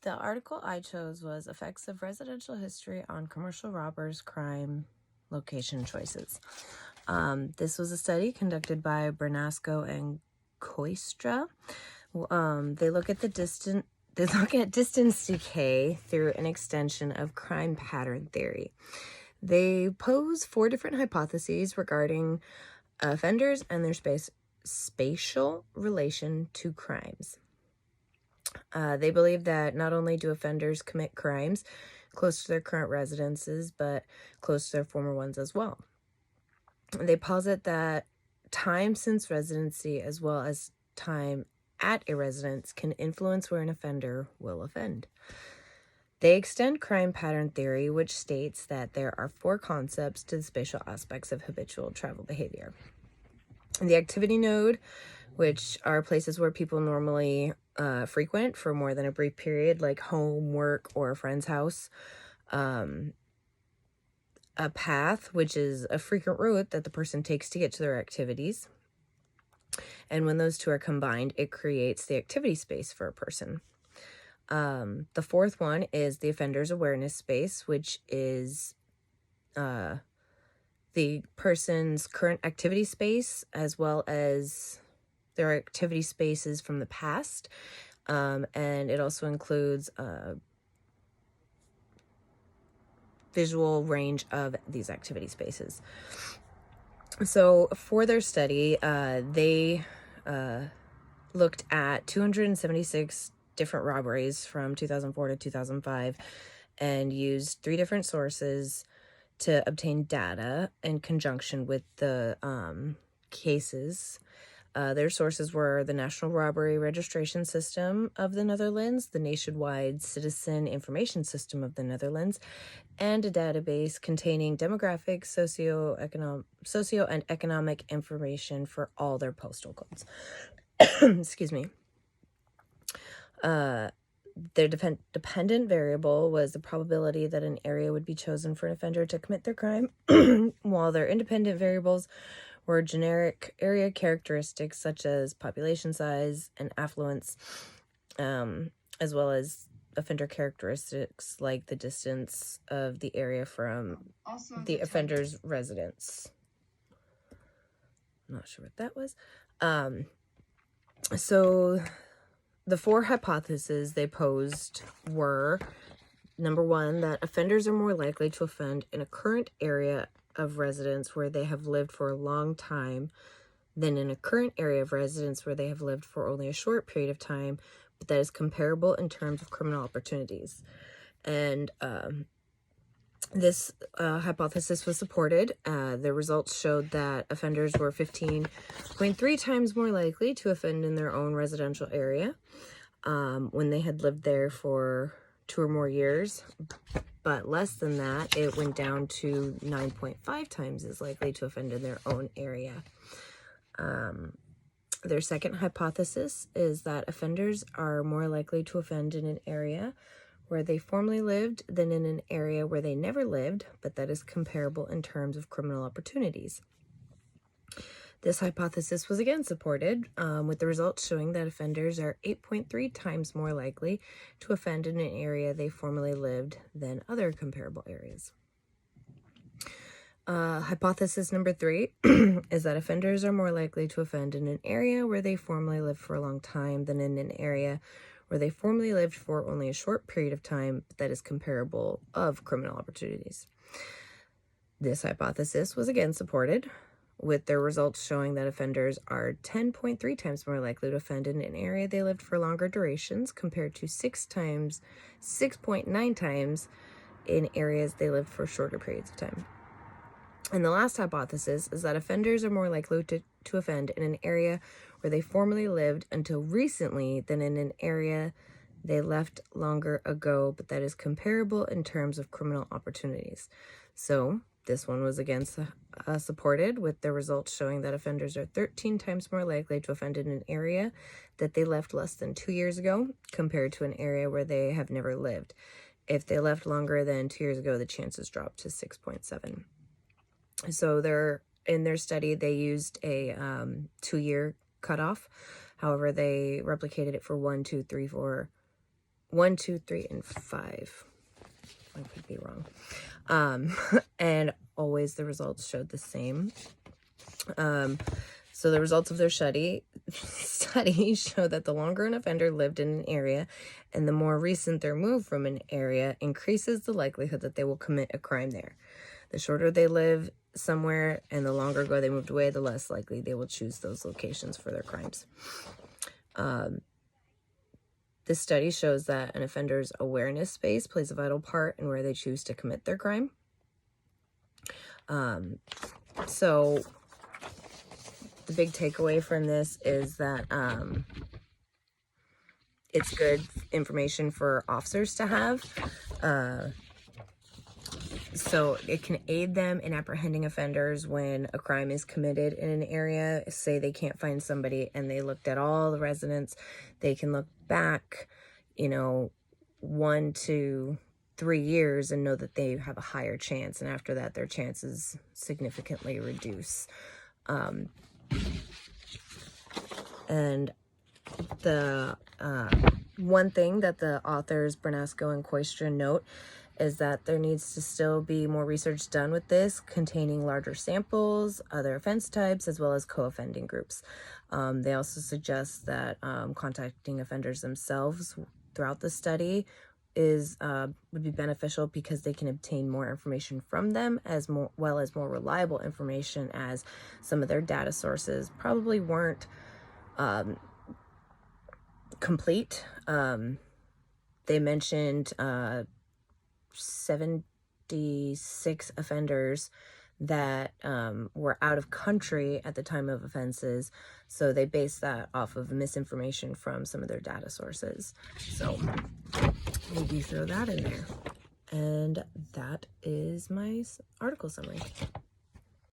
The article I chose was Effects of Residential History on Commercial Robbers, Crime, Location Choices. This was a study conducted by Bernasco and Koistra. They look at distance decay through an extension of crime pattern theory. They pose 4 different hypotheses regarding offenders and their spatial relation to crimes. They believe that not only do offenders commit crimes close to their current residences, but close to their former ones as well. They posit that time since residency as well as time at a residence can influence where an offender will offend. They extend crime pattern theory, which states that there are 4 concepts to the spatial aspects of habitual travel behavior. The activity node, which are places where people normally frequent for more than a brief period, like home, work, or a friend's house. A path, which is a frequent route that the person takes to get to their activities. And when those 2 are combined, it creates the activity space for a person. The 4th one is the offender's awareness space, which is the person's current activity space as well as their activity spaces from the past. And it also includes visual range of these activity spaces. So for their study, they looked at 276 different robberies from 2004 to 2005 and used 3 different sources to obtain data in conjunction with the cases. Their sources were the National Robbery Registration System of the Netherlands, the Nationwide Citizen Information System of the Netherlands, and a database containing demographic, socio and economic information for all their postal codes. Excuse me. Their dependent variable was the probability that an area would be chosen for an offender to commit their crime, while their independent variables were generic area characteristics such as population size and affluence, as well as offender characteristics like the distance of the area from the offender's residence. I'm not sure what that was. So the 4 hypotheses they posed were, number 1, that offenders are more likely to offend in a current area of residence where they have lived for a long time than in a current area of residence where they have lived for only a short period of time, but that is comparable in terms of criminal opportunities. And this hypothesis was supported. The results showed that offenders were 15.3 times more likely to offend in their own residential area when they had lived there for 2 or more years, but less than that, it went down to 9.5 times as likely to offend in their own area. Their second hypothesis is that offenders are more likely to offend in an area where they formerly lived than in an area where they never lived, but that is comparable in terms of criminal opportunities. This hypothesis was again supported, with the results showing that offenders are 8.3 times more likely to offend in an area they formerly lived than other comparable areas. Hypothesis number 3 is that offenders are more likely to offend in an area where they formerly lived for a long time than in an area where they formerly lived for only a short period of time that is comparable of criminal opportunities. This hypothesis was again supported, with their results showing that offenders are 10.3 times more likely to offend in an area they lived for longer durations compared to 6.9 times in areas they lived for shorter periods of time. And the last hypothesis is that offenders are more likely to offend in an area where they formerly lived until recently than in an area they left longer ago, but that is comparable in terms of criminal opportunities. So this one was again supported, with the results showing that offenders are 13 times more likely to offend in an area that they left less than 2 years ago compared to an area where they have never lived. If they left longer than 2 years ago, the chances dropped to 6.7. So in their study, they used a 2-year cutoff. However, they replicated it for 1, 2, 3, 4, 1, 2, 3, and 5. I could be wrong. And always the results showed the same. So the results of their study show that the longer an offender lived in an area and the more recent their move from an area increases the likelihood that they will commit a crime there. The shorter they live somewhere and the longer ago they moved away, the less likely they will choose those locations for their crimes. This study shows that an offender's awareness space plays a vital part in where they choose to commit their crime. So the big takeaway from this is that it's good information for officers to have. So it can aid them in apprehending offenders when a crime is committed in an area. Say they can't find somebody and they looked at all the residents, they can look back, 1 to 3 years and know that they have a higher chance. And after that, their chances significantly reduce. And the one thing that the authors Bernasco and Koistra note is that there needs to still be more research done with this, containing larger samples, other offense types, as well as co-offending groups. They also suggest that contacting offenders themselves throughout the study would be beneficial because they can obtain more information from them, as well as more reliable information, as some of their data sources probably weren't complete. They mentioned 76 offenders that were out of country at the time of offenses, so they based that off of misinformation from some of their data sources. So maybe throw that in there. And that is my article summary.